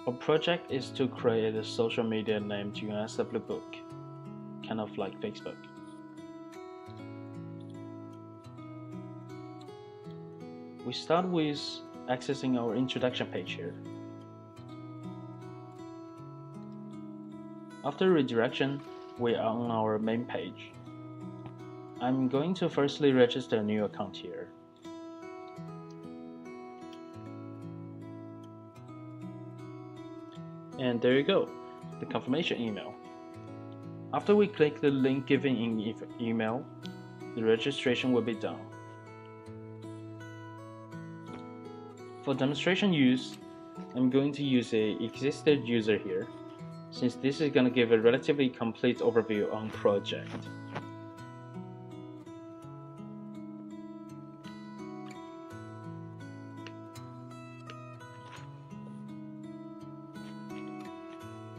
Our project is to create a social media named UNSW Book, kind of like Facebook. We start with accessing our introduction page here. After redirection, we are on our main page. I'm going to firstly register a new account here. And there you go, the confirmation email. After we click the link given in email, the registration will be done. For demonstration use, I'm going to use an existing user here, since this is going to give a relatively complete overview on project.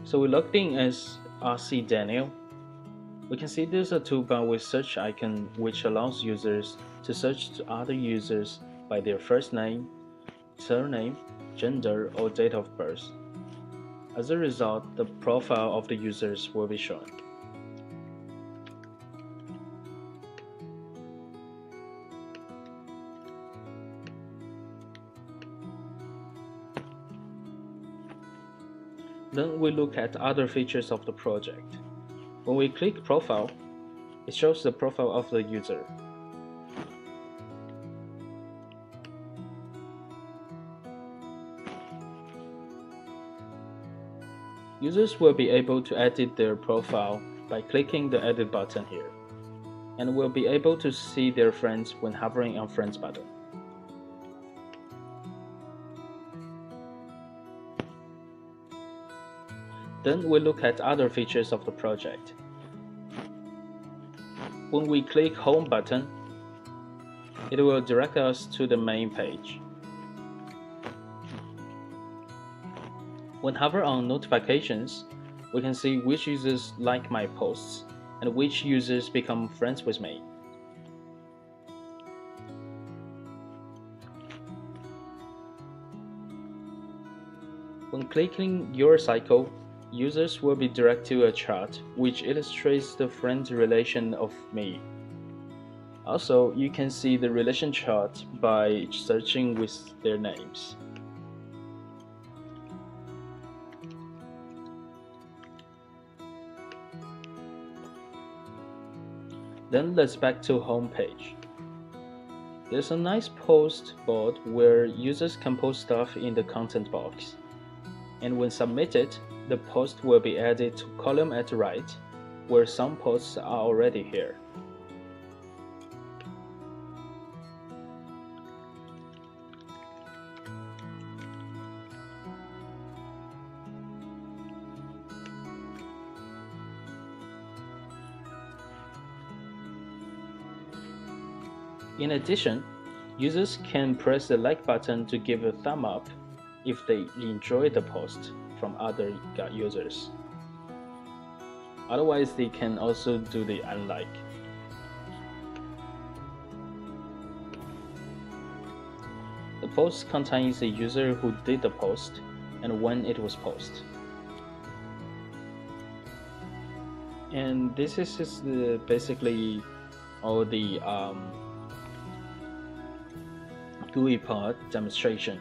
So we logged in as RC Daniel. We can see there's a toolbar with search icon which allows users to search to other users by their first name, surname, gender, or date of birth. As a result, the profile of the users will be shown. Then we look at other features of the project. When we click Profile, it shows the profile of the user. Users will be able to edit their profile by clicking the Edit button here, and will be able to see their friends when hovering on Friends button. Then we look at other features of the project. When we click Home button, it will direct us to the main page. When hover on Notifications, we can see which users like my posts and which users become friends with me. When clicking Your Cycle, users will be directed to a chart which illustrates the friend relation of me. Also, you can see the relation chart by searching with their names. Then let's back to home page. There's a nice post board where users can post stuff in the content box. And when submitted, the post will be added to column at the right, where some posts are already here. In addition, users can press the like button to give a thumb up if they enjoy the post from other users. Otherwise, they can also do the unlike. The post contains the user who did the post and when it was posted. And this is just basically all the GUI part demonstration.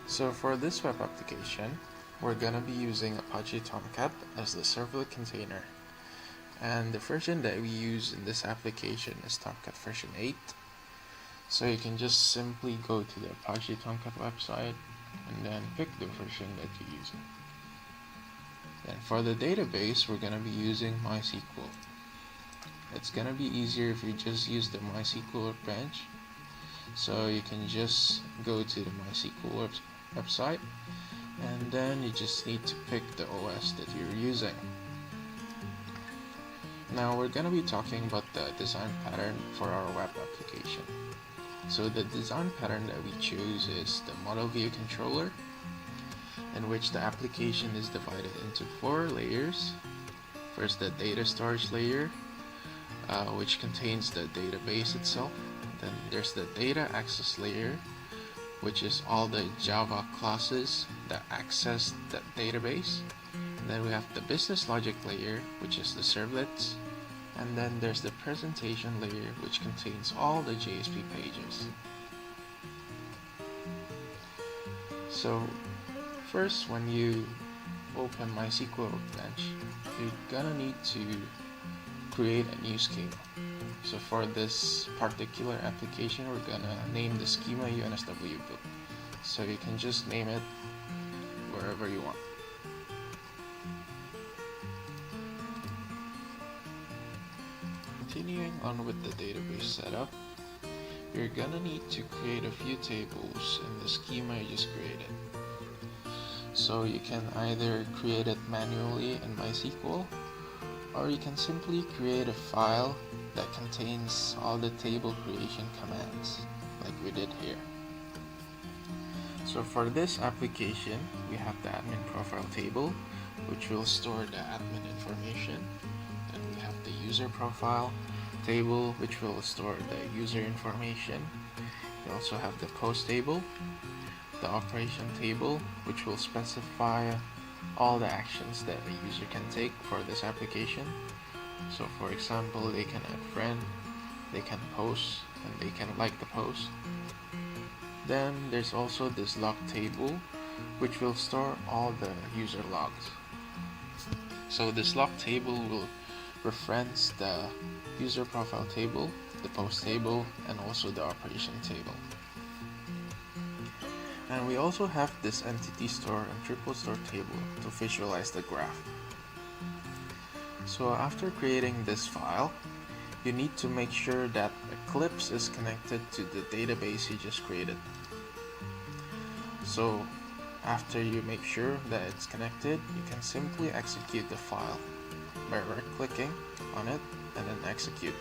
So for this web application, we're gonna be using Apache Tomcat as the servlet container. And the version that we use in this application is Tomcat version 8. So you can just simply go to the Apache Tomcat website and then pick the version that you're using. Then for the database, we're gonna be using MySQL. It's gonna be easier if you just use the MySQL branch. So you can just go to the MySQL website, and then you just need to pick the OS that you're using. Now we're gonna be talking about the design pattern for our web application. So the design pattern that we choose is the model view controller, in which the application is divided into 4 layers. First, the data storage layer, which contains the database itself. Then there's the data access layer, which is all the Java classes that access the database. And then we have the business logic layer, which is the servlets. And then there's the presentation layer, which contains all the JSP pages. So first, when you open MySQL Workbench, you're gonna need to create a new schema. So for this particular application, we're gonna name the schema UNSW book. So you can just name it wherever you want. Continuing on with the database setup, you're gonna need to create a few tables in the schema you just created. So you can either create it manually in MySQL, or you can simply create a file that contains all the table creation commands, like we did here. So for this application, we have the admin profile table, which will store the admin information. And we have the user profile table, which will store the user information. We also have the post table, the operation table, which will specify all the actions that a user can take for this application. So for example, they can add friend, they can post, and they can like the post. Then there's also this log table, which will store all the user logs. So this log table will reference the user profile table, the post table, and also the operation table. And we also have this entity store and triple store table to visualize the graph. So after creating this file, you need to make sure that Eclipse is connected to the database you just created. So after you make sure that it's connected, you can simply execute the file by right-clicking on it and then execute.